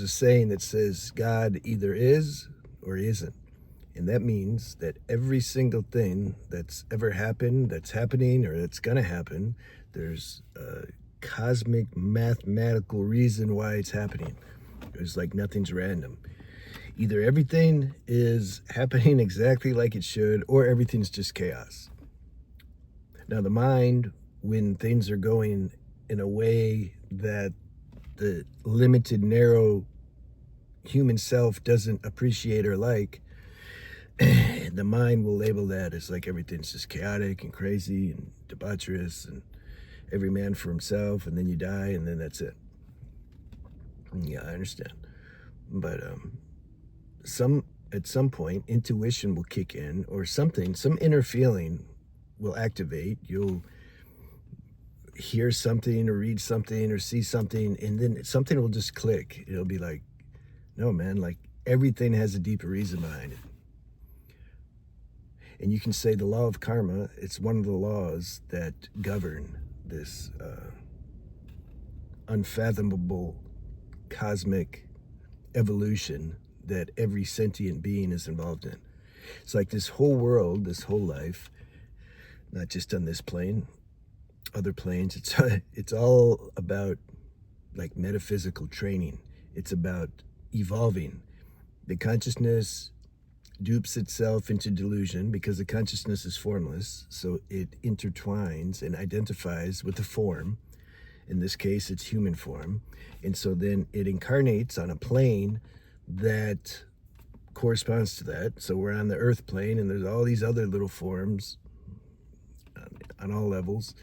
a saying that says God either is or isn't. And that means that every single thing that's ever happened, that's happening, or that's going to happen, there's a cosmic mathematical reason why it's happening. It's like nothing's random. Either everything is happening exactly like it should, or everything's just chaos. Now, the mind, when things are going in a way that the limited, narrow human self doesn't appreciate or like, the mind will label that as like everything's just chaotic and crazy and debaucherous and every man for himself, and then you die, and then that's it. Yeah, I understand. But at some point, intuition will kick in, or something, some inner feeling will activate. You'll hear something or read something or see something, and then something will just click. It'll be like, no, man, like everything has a deeper reason behind it. And you can say the law of karma, it's one of the laws that govern this unfathomable cosmic evolution that every sentient being is involved in. It's like this whole world, this whole life, not just on this plane, other planes, it's all about like metaphysical training. It's about evolving. The consciousness dupes itself into delusion because the consciousness is formless, so it intertwines and identifies with the form. In this case, it's human form. And so then it incarnates on a plane that corresponds to that. So we're on the earth plane, and there's all these other little forms on all levels.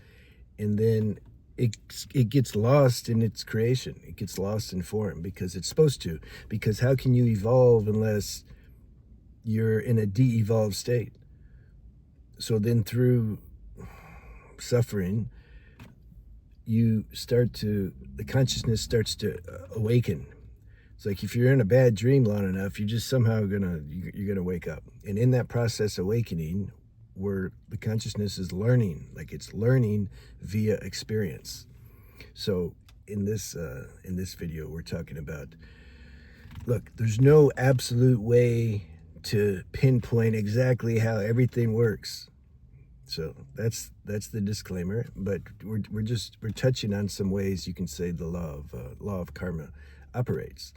And then it gets lost in its creation. It gets lost in form because it's supposed to. Because how can you evolve unless you're in a de-evolved state? So then through suffering, the consciousness starts to awaken. It's like if you're in a bad dream long enough, you're just somehow you're gonna wake up. And in that process awakening, where the consciousness is learning, like it's learning via experience. So in this video, we're talking about, look, there's no absolute way to pinpoint exactly how everything works. So that's the disclaimer. But we're touching on some ways you can say the law of karma operates.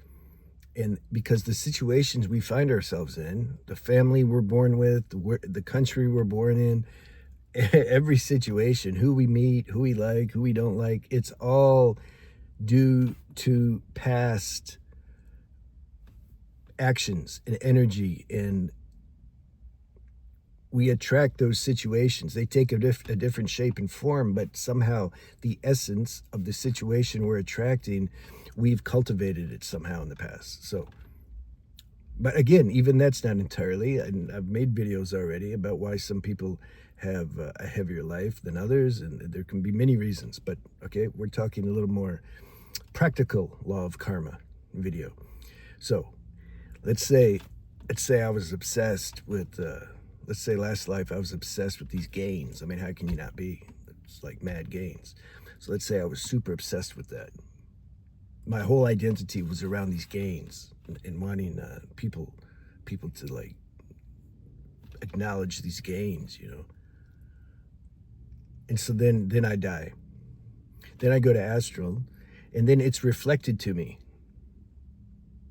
And because the situations we find ourselves in, the family we're born with, the country we're born in, every situation, who we meet, who we like, who we don't like, it's all due to past actions and energy, and we attract those situations. They take a different shape and form, but somehow the essence of the situation we're attracting, we've cultivated it somehow in the past. So, but again, even that's not entirely, and I've made videos already about why some people have a heavier life than others, and there can be many reasons. But okay, we're talking a little more practical law of karma video. So let's say I was obsessed with let's say last life I was obsessed with these gains. I mean, how can you not be? It's like mad gains. So let's say I was super obsessed with that. My whole identity was around these gains and wanting people to like acknowledge these gains, you know. And so then I die. Then I go to astral, and then it's reflected to me.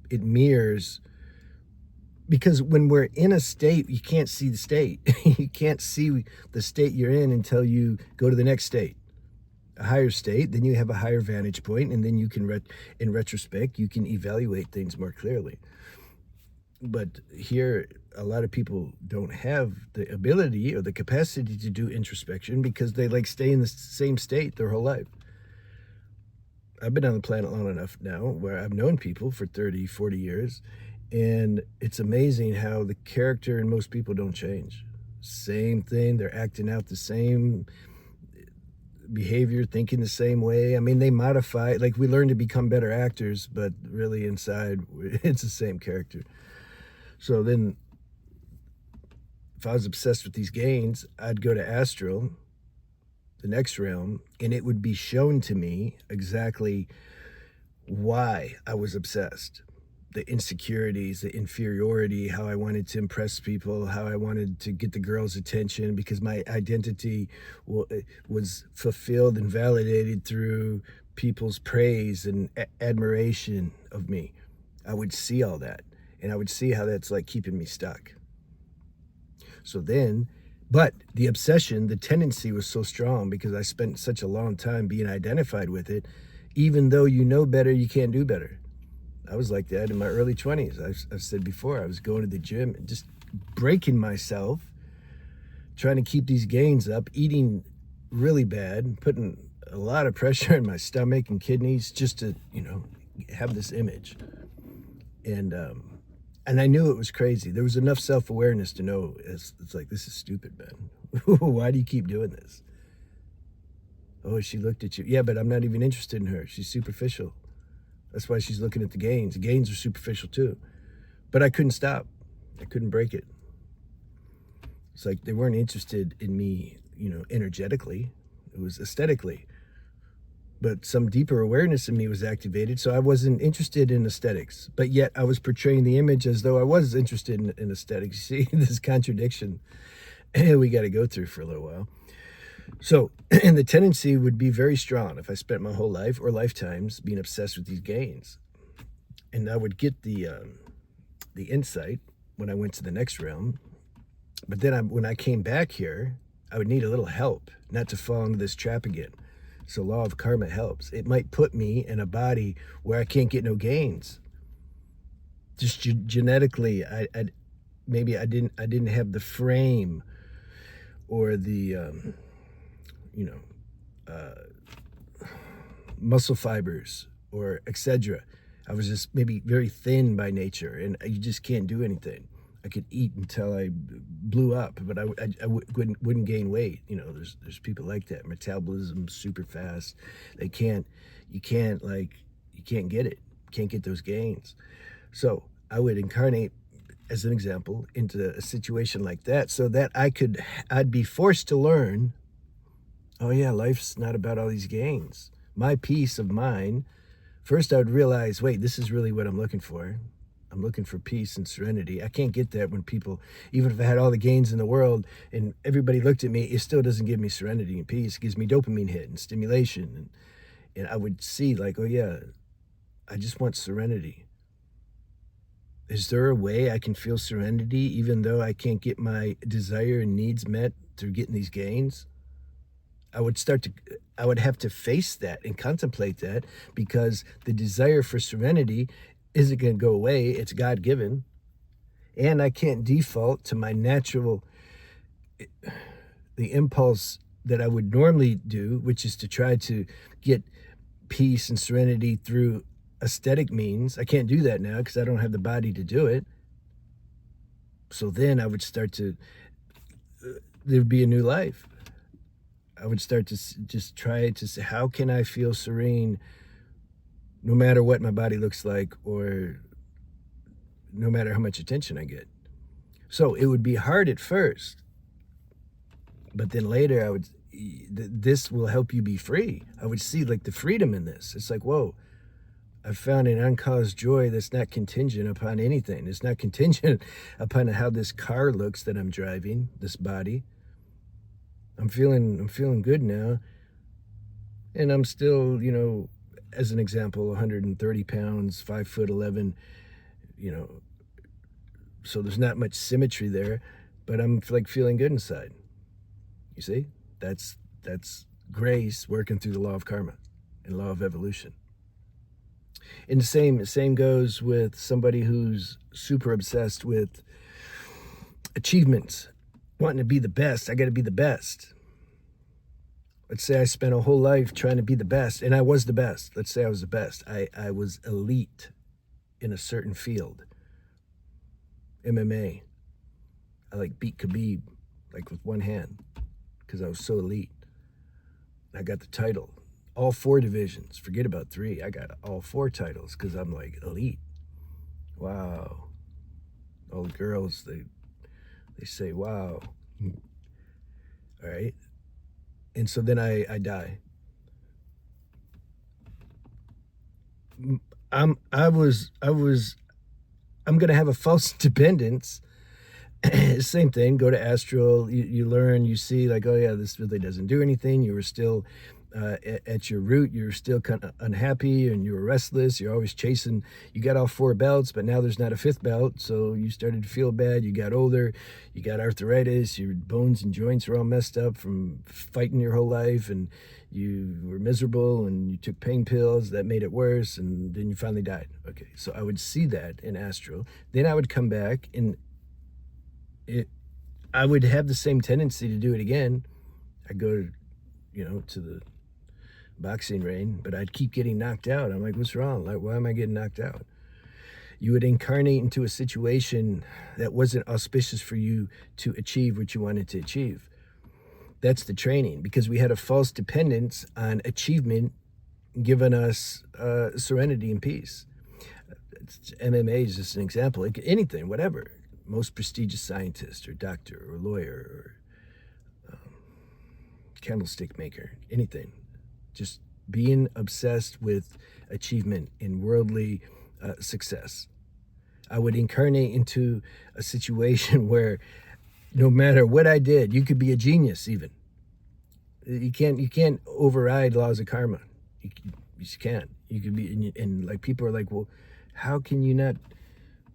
It mirrors. Because when we're in a state, you can't see the state. You can't see the state you're in until you go to the next state, a higher state. Then you have a higher vantage point, and then you can, in retrospect, you can evaluate things more clearly. But here, a lot of people don't have the ability or the capacity to do introspection because they like stay in the same state their whole life. I've been on the planet long enough now where I've known people for 30, 40 years, and it's amazing how the character in most people don't change. Same thing, they're acting out the same behavior, thinking the same way. I mean, they modify, like we learn to become better actors, but really inside, it's the same character. So then, if I was obsessed with these gains, I'd go to astral, the next realm, and it would be shown to me exactly why I was obsessed. The insecurities, the inferiority, how I wanted to impress people, how I wanted to get the girls' attention because my identity was fulfilled and validated through people's praise and admiration of me. I would see all that, and I would see how that's like keeping me stuck. So then, but the obsession, the tendency was so strong because I spent such a long time being identified with it. Even though you know better, you can't do better. I was like that in my early 20s. I've said before, I was going to the gym and just breaking myself, trying to keep these gains up, eating really bad, putting a lot of pressure in my stomach and kidneys just to, have this image. And and I knew it was crazy. There was enough self-awareness to know it's like, this is stupid, man. Why do you keep doing this? Oh, she looked at you. Yeah, but I'm not even interested in her. She's superficial. That's why she's looking at the gains. The gains are superficial too. But I couldn't stop. I couldn't break it. It's like they weren't interested in me, energetically. It was aesthetically. But some deeper awareness in me was activated, so I wasn't interested in aesthetics. But yet I was portraying the image as though I was interested in aesthetics. You see, this contradiction we got to go through for a little while. So, and the tendency would be very strong if I spent my whole life or lifetimes being obsessed with these gains. And I would get the insight when I went to the next realm. But then when I came back here, I would need a little help not to fall into this trap again. So law of karma helps. It might put me in a body where I can't get no gains. Just genetically, maybe I didn't have the frame or the muscle fibers or etc. I was just maybe very thin by nature, and you just can't do anything. I could eat until I blew up, but I wouldn't gain weight. There's people like that. Metabolism super fast. You can't get it. Can't get those gains. So I would incarnate, as an example, into a situation like that, so that I'd be forced to learn. Oh yeah, life's not about all these gains. My peace of mind. First, I would realize, wait, this is really what I'm looking for. I'm looking for peace and serenity. I can't get that when people, even if I had all the gains in the world and everybody looked at me, it still doesn't give me serenity and peace. It gives me dopamine hit and stimulation. And I would see like, oh yeah, I just want serenity. Is there a way I can feel serenity even though I can't get my desire and needs met through getting these gains? I would have to face that and contemplate that, because the desire for serenity isn't going to go away. It's God given. And I can't default to my natural, the impulse that I would normally do, which is to try to get peace and serenity through aesthetic means. I can't do that now because I don't have the body to do it. So then I would start to, there'd be a new life. I would start to just try to say, how can I feel serene no matter what my body looks like or no matter how much attention I get? So it would be hard at first, but then later this will help you be free. I would see like the freedom in this. It's like, whoa, I've found an uncaused joy that's not contingent upon anything. It's not contingent upon how this car looks that I'm driving, this body. I'm feeling good now. And I'm still, as an example, 130 pounds, 5'11", so there's not much symmetry there, but I'm like feeling good inside. You see? That's grace working through the law of karma and law of evolution. And the same goes with somebody who's super obsessed with achievements, wanting to be the best. I got to be the best. Let's say I spent a whole life trying to be the best, and I was the best. Let's say I was the best. I was elite in a certain field. MMA. I like beat Khabib like with one hand because I was so elite. I got the title. All 4 divisions. Forget about 3. I got all 4 titles because I'm like elite. Wow. All the girls, they say, wow. All right. And so then I die. I'm going to have a false dependence. Same thing. Go to astral. You learn. You see, like, oh yeah, this really doesn't do anything. You were still at your root. You're still kind of unhappy, and you were restless. You're always chasing. You got all four belts, but now there's not a fifth belt. So you started to feel bad. You got older. You got arthritis. Your bones and joints are all messed up from fighting your whole life, and you were miserable, and you took pain pills that made it worse, and then you finally died. Okay, so I would see that in astral. Then I would come back and I would have the same tendency to do it again. I'd go, to the boxing ring, but I'd keep getting knocked out. I'm like, what's wrong? Like, why am I getting knocked out? You would incarnate into a situation that wasn't auspicious for you to achieve what you wanted to achieve. That's the training, because we had a false dependence on achievement giving us serenity and peace. MMA is just an example. Like anything, whatever. Most prestigious scientist or doctor or lawyer or candlestick maker, anything. Just being obsessed with achievement and worldly success. I would incarnate into a situation where no matter what I did, you could be a genius even. You can't override laws of karma. You just can't. You could be, and like people are like, well, how can you not?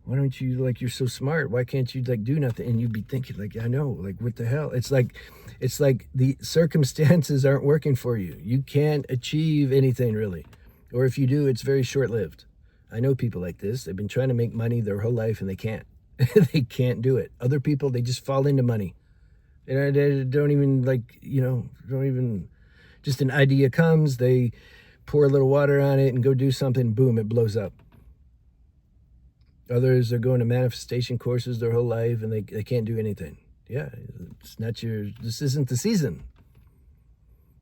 Why don't you, like, you're so smart, why can't you like do nothing? And you'd be thinking like, I know, like, what the hell? It's like the circumstances aren't working for you. You can't achieve anything really, or if you do, it's very short-lived. I know people like this. They've been trying to make money their whole life and they can't. They can't do it. Other people, they just fall into money, and they don't even don't even, just an idea comes, they pour a little water on it and go do something, boom, it blows up. Others are going to manifestation courses their whole life and they can't do anything. Yeah, this isn't the season.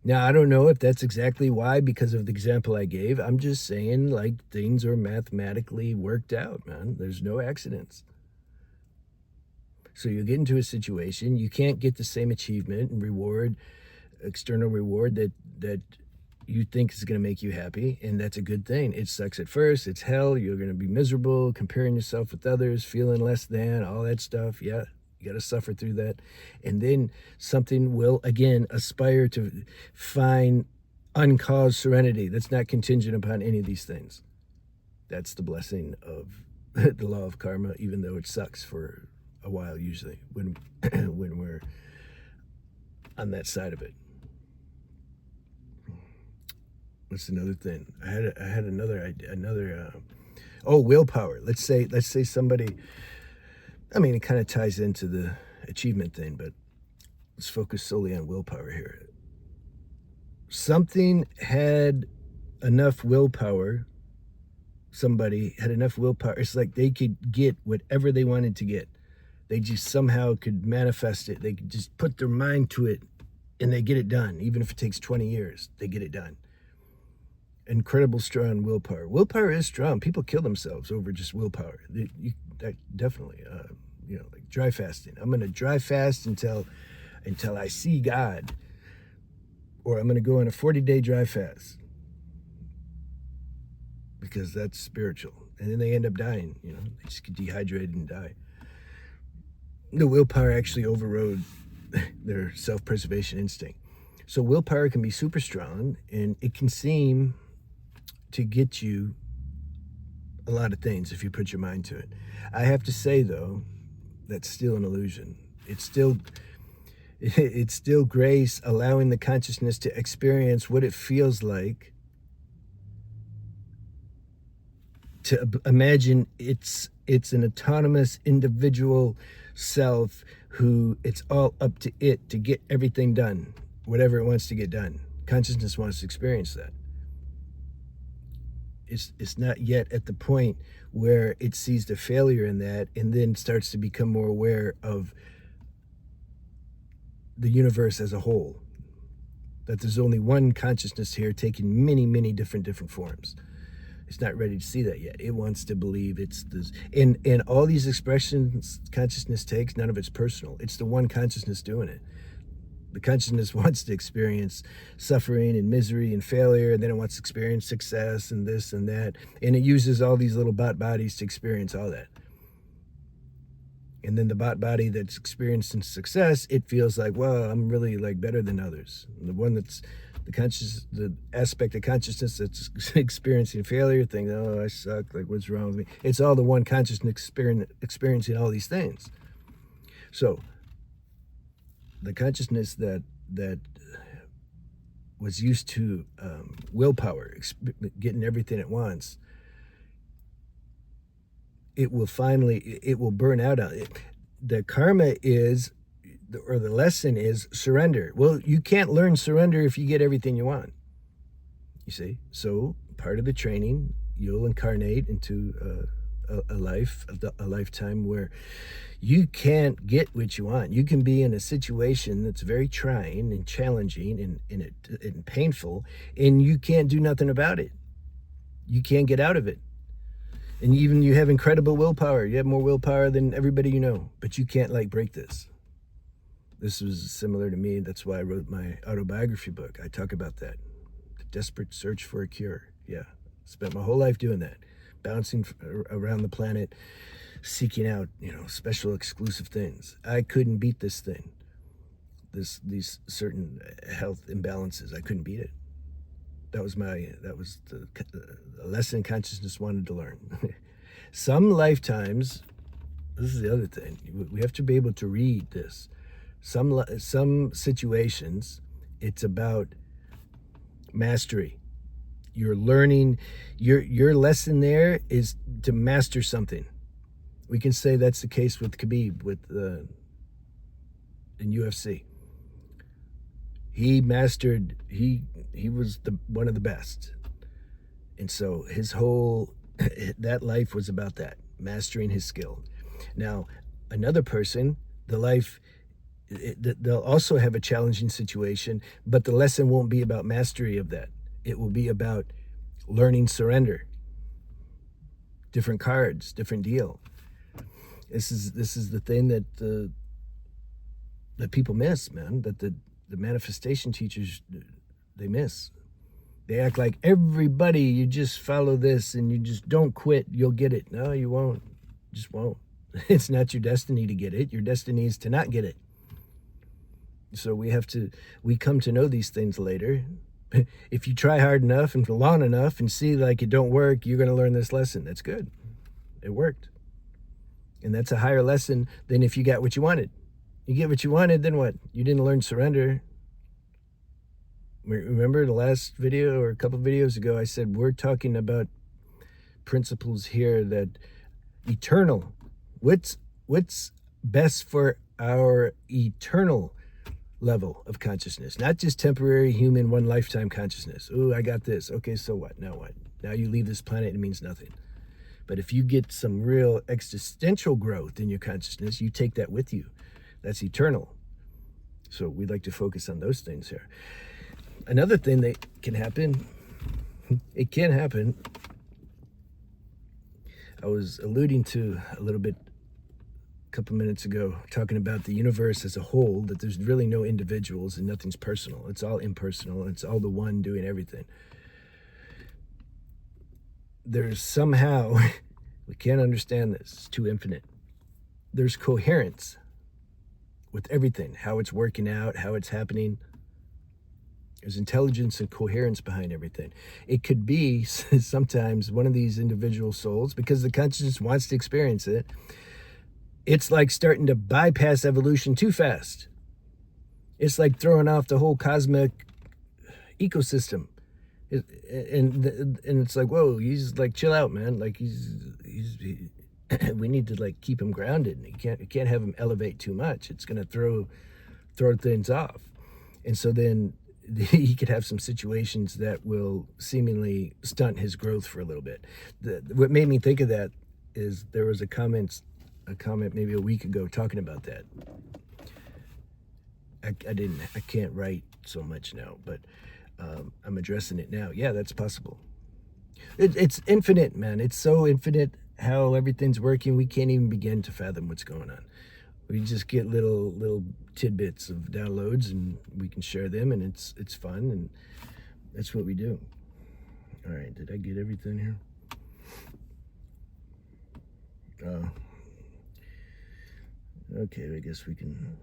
Now, I don't know if that's exactly why, because of the example I gave. I'm just saying, like, things are mathematically worked out, man. There's no accidents. So you get into a situation, you can't get the same achievement and reward, external reward that you think is going to make you happy, and that's a good thing. It sucks at first. It's hell. You're going to be miserable, comparing yourself with others, feeling less than, all that stuff. Yeah, you got to suffer through that. And then something will, again, aspire to find uncaused serenity that's not contingent upon any of these things. That's the blessing of the law of karma, even though it sucks for a while usually when we're on that side of it. What's another thing? I had another idea. Willpower. Let's say somebody. I mean, it kind of ties into the achievement thing, but let's focus solely on willpower here. Something had enough willpower. Somebody had enough willpower. It's like they could get whatever they wanted to get. They just somehow could manifest it. They could just put their mind to it, and they get it done. Even if it takes 20 years, they get it done. Incredible strong willpower. Willpower is strong. People kill themselves over just willpower. Definitely, like dry fasting. I'm going to dry fast until I see God, or I'm going to go on a 40-day dry fast because that's spiritual. And then they end up dying. They just get dehydrated and die. The willpower actually overrode their self-preservation instinct. So willpower can be super strong, and it can seem to get you a lot of things if you put your mind to it. I have to say, though, that's still an illusion. It's still grace, allowing the consciousness to experience what it feels like to imagine it's an autonomous individual self who it's all up to it to get everything done, whatever it wants to get done. Consciousness wants to experience that. It's not yet at the point where it sees the failure in that and then starts to become more aware of the universe as a whole. That there's only one consciousness here taking many, many different forms. It's not ready to see that yet. It wants to believe it's this. And all these expressions consciousness takes, none of it's personal. It's the one consciousness doing it. The consciousness wants to experience suffering and misery and failure, and then it wants to experience success and this and that. And it uses all these little bot bodies to experience all that. And then the bot body that's experiencing success, it feels like, well, I'm really like better than others. And the one that's the aspect of consciousness that's experiencing failure, thinking, oh, I suck, like what's wrong with me? It's all the one consciousness experiencing all these things. So the consciousness that was used to willpower, getting everything at once, it will burn out on it. The karma is, or the lesson is surrender. Well, you can't learn surrender if you get everything you want. You see? So part of the training, you'll incarnate into a lifetime where you can't get what you want. You can be in a situation that's very trying and challenging and painful, and you can't do nothing about it. You can't get out of it. And even you have incredible willpower. You have more willpower than everybody you know, but you can't like break this. This was similar to me. That's why I wrote my autobiography book. I talk about that. The desperate search for a cure. Yeah. Spent my whole life doing that. Bouncing around the planet, seeking out, special exclusive things. I couldn't beat this thing. These certain health imbalances. I couldn't beat it. That was the lesson consciousness wanted to learn. Some lifetimes, this is the other thing, we have to be able to read this. Some situations, it's about mastery. You're learning, your lesson there is to master something. We can say that's the case with Khabib in UFC. He mastered, he was one of the best. And so his whole, that life was about that, mastering his skill. Now, another person, they'll also have a challenging situation, but the lesson won't be about mastery of that. It will be about learning surrender. Different cards, different deal. This is the thing that people miss, man, that the manifestation teachers, they miss. They act like everybody, you just follow this and you just don't quit, you'll get it. No, you won't. You just won't. It's not your destiny to get it. Your destiny is to not get it. So we come to know these things later. If you try hard enough and long enough and see like it don't work, you're going to learn this lesson. That's good. It worked. And that's a higher lesson than if you got what you wanted. You get what you wanted, then what? You didn't learn surrender. Remember the last video or a couple of videos ago, I said we're talking about principles here that eternal. What's best for our eternal level of consciousness, not just temporary human one lifetime consciousness. Oh, I got this. Okay, so what? Now what? Now you leave this planet, it means nothing. But if you get some real existential growth in your consciousness, you take that with you. That's eternal. So we'd like to focus on those things here. Another thing that can happen, it can happen. I was alluding to a little bit a couple minutes ago, talking about the universe as a whole, that there's really no individuals and nothing's personal. It's all impersonal. It's all the one doing everything. There's somehow, we can't understand this, it's too infinite. There's coherence with everything, how it's working out, how it's happening. There's intelligence and coherence behind everything. It could be sometimes one of these individual souls, because the consciousness wants to experience it, it's like starting to bypass evolution too fast. It's like throwing off the whole cosmic ecosystem. And it's like, whoa, he's like, chill out, man. Like we need to like keep him grounded. You can't have him elevate too much. It's gonna throw things off. And so then he could have some situations that will seemingly stunt his growth for a little bit. What made me think of that is there was a comment maybe a week ago talking about that. I can't write so much now, but I'm addressing it now. Yeah, that's possible. It's infinite, man. It's so infinite how everything's working. We can't even begin to fathom what's going on. We just get little tidbits of downloads, and we can share them, and it's fun, and that's what we do. All right, did I get everything here? Okay, I guess we can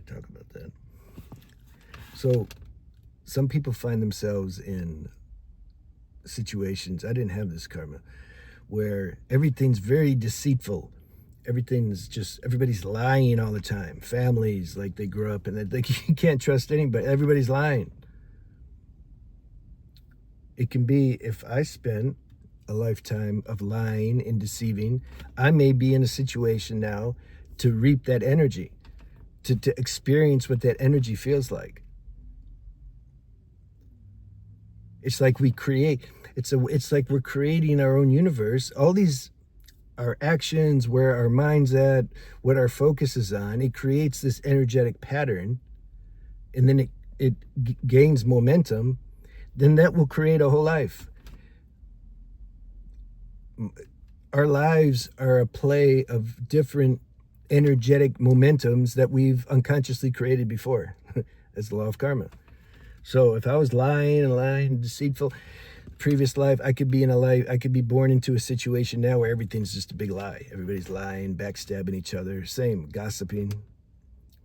talk about that. So, some people find themselves in situations, I didn't have this karma, where everything's very deceitful. Everybody's lying all the time. Families, like they grow up and they you can't trust anybody. Everybody's lying. It can be, if I spend a lifetime of lying and deceiving, I may be in a situation now to reap that energy, to experience what that energy feels like. It's like we create, it's like we're creating our own universe. All these, our actions, where our mind's at, what our focus is on, it creates this energetic pattern, and then it gains momentum. Then that will create a whole life. Our lives are a play of different energetic momentums that we've unconsciously created before. That's the law of karma. So if I was lying and deceitful, previous life, I could be born into a situation now where everything's just a big lie. Everybody's lying, backstabbing each other, same, gossiping.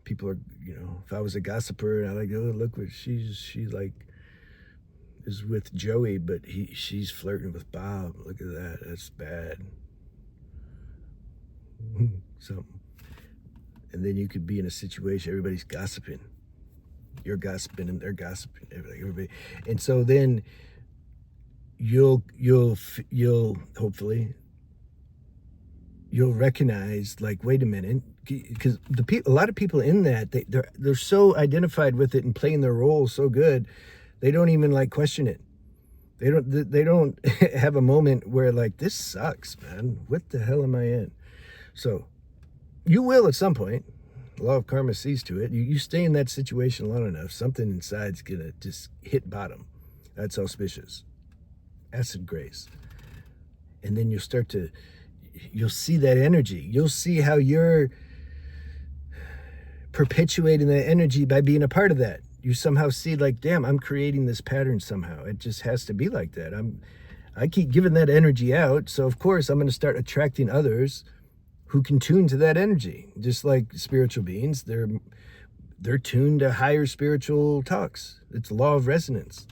People are, if I was a gossiper, and I like, oh, look what she like is with Joey, but she's flirting with Bob. Look at that. That's bad. So, and then you could be in a situation, everybody's gossiping. You're gossiping and they're gossiping. Everybody. And so then you'll hopefully you'll recognize, like, wait a minute, because a lot of people in that, they're so identified with it and playing their role so good, they don't even like question it. They don't have a moment where, like, this sucks, man. What the hell am I in? So you will at some point. The law of karma sees to it. You stay in that situation long enough, something inside's gonna just hit bottom. That's auspicious. Acid grace. And then you'll see that energy. You'll see how you're perpetuating that energy by being a part of that. You somehow see, like, damn, I'm creating this pattern somehow. It just has to be like that. I keep giving that energy out, so of course I'm going to start attracting others who can tune to that energy. Just like spiritual beings, they're tuned to higher spiritual talks. It's the law of resonance.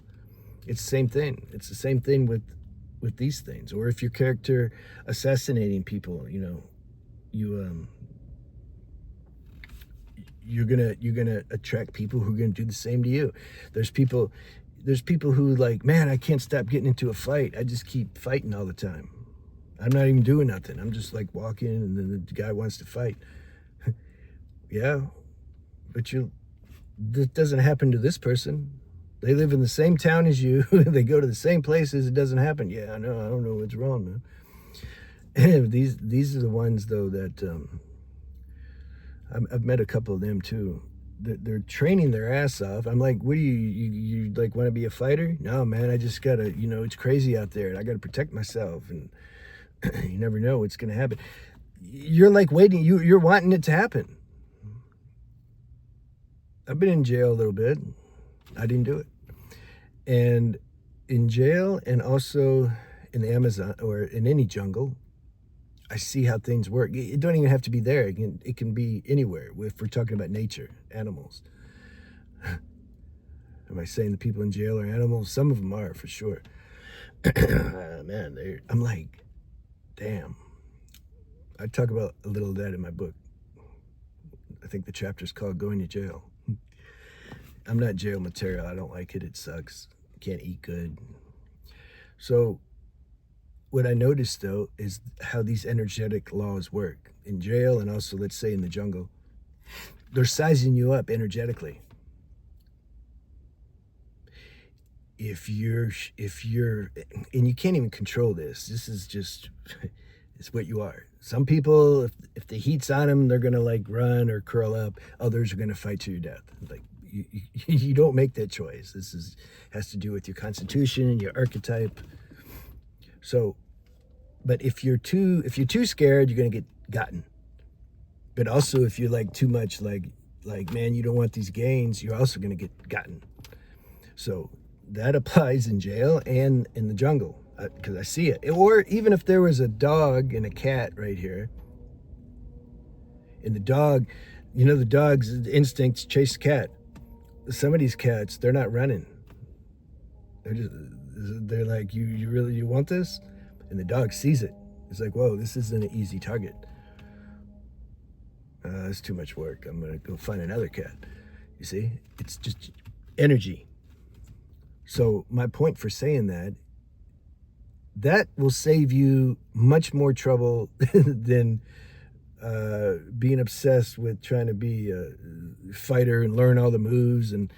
It's the same thing. It's the same thing with these things. Or if your character assassinating people, you're gonna attract people who are gonna do the same to you. There's people who, like, man, I can't stop getting into a fight. I just keep fighting all the time. I'm not even doing nothing. I'm just like walking, and then the guy wants to fight. Yeah, but that doesn't happen to this person. They live in the same town as you. They go to the same places. It doesn't happen. Yeah, I know. I don't know what's wrong, man. These are the ones, though, that I've met a couple of them too. They're training their ass off. I'm like, what do you like, want to be a fighter? No, man, I just gotta, it's crazy out there, and I gotta protect myself, and you never know what's gonna happen. You're like waiting, you're wanting it to happen. I've been in jail a little bit. I didn't do it. And in jail, and also in the Amazon or in any jungle, I see how things work. It don't even have to be there. It can be anywhere. If we're talking about nature, animals. Am I saying the people in jail are animals? Some of them are, for sure. Man, I'm like, damn. I talk about a little of that in my book. I think the chapter's called Going to Jail. I'm not jail material. I don't like it. It sucks. Can't eat good. So what I noticed, though, is how these energetic laws work in jail, and also, let's say, in the jungle. They're sizing you up energetically. If you're, and you can't even control this. This is just, it's what you are. Some people, if the heat's on them, they're gonna, like, run or curl up. Others are gonna fight to your death. Like, you don't make that choice. This has to do with your constitution and your archetype. So, but if you're too scared, you're gonna get gotten. But also, if you're like too much, man, you don't want these gains, you're also going to get gotten. So that applies in jail and in the jungle, because I see it. Or even if there was a dog and a cat right here, and the dog, the dog's instincts chase the cat. Some of these cats, they're not running. They're like, you really, you want this? And the dog sees it. It's like, whoa, this isn't an easy target. It's too much work. I'm gonna go find another cat. You see, it's just energy. So my point for saying that will save you much more trouble than being obsessed with trying to be a fighter and learn all the moves, and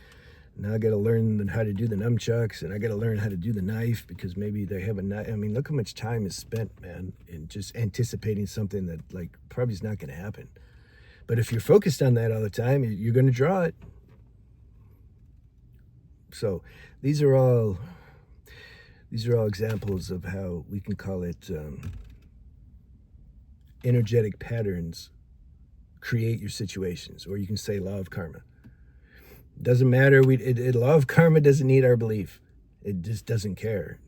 now I got to learn how to do the nunchucks, and I got to learn how to do the knife because maybe they have a knife. I mean, look how much time is spent, man, in just anticipating something that like probably is not going to happen. But if you're focused on that all the time, you're going to draw it. So these are all examples of how we can call it energetic patterns create your situations, or you can say law of karma. Doesn't matter. Law of karma doesn't need our belief. It just doesn't care.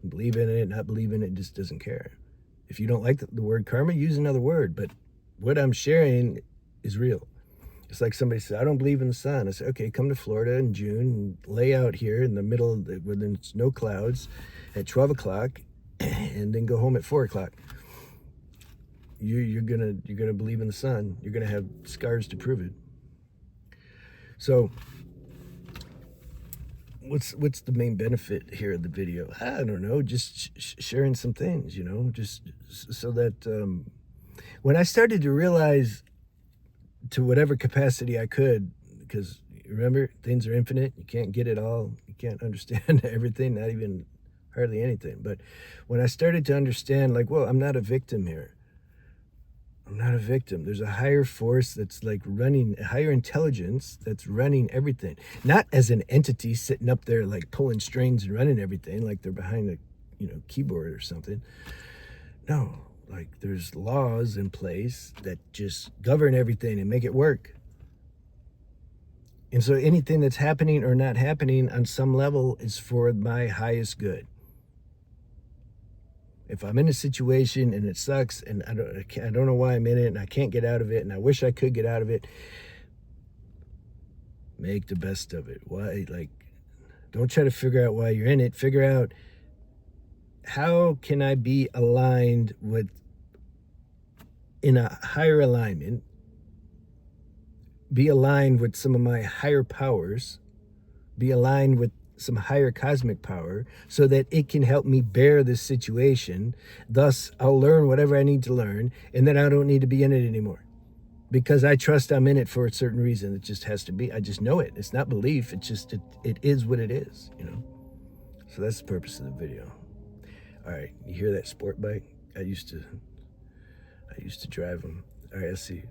Believe in it, not believe in it, just doesn't care. If you don't like the word karma, use another word. But what I'm sharing is real. It's like somebody said, I don't believe in the sun. I said, okay, come to Florida in June and lay out here in the middle where there's no clouds at 12 o'clock and then go home at 4 o'clock. You're gonna believe in the sun. You're gonna have scars to prove it. So what's the main benefit here of the video? I don't know, just sharing some things, just so that when I started to realize, to whatever capacity I could, because remember, things are infinite. You can't get it all. You can't understand everything, not even hardly anything. But when I started to understand, like, well, I'm not a victim here. I'm not a victim. There's a higher force that's like running, a higher intelligence that's running everything. Not as an entity sitting up there like pulling strings and running everything like they're behind a keyboard or something. No, like there's laws in place that just govern everything and make it work. And so anything that's happening or not happening on some level is for my highest good. If I'm in a situation and it sucks and I don't know why I'm in it and I can't get out of it and I wish I could get out of it, make the best of it. Why? Like, don't try to figure out why you're in it. Figure out, how can I be aligned with, in a higher alignment, be aligned with some of my higher powers, be aligned with some higher cosmic power so that it can help me bear this situation. Thus, I'll learn whatever I need to learn, and then I don't need to be in it anymore because I trust I'm in it for a certain reason. It just has to be. I just know it. It's not belief. It's just, it is what it is, So that's the purpose of the video. All right, you hear that sport bike? I used to drive them. All right, let's see.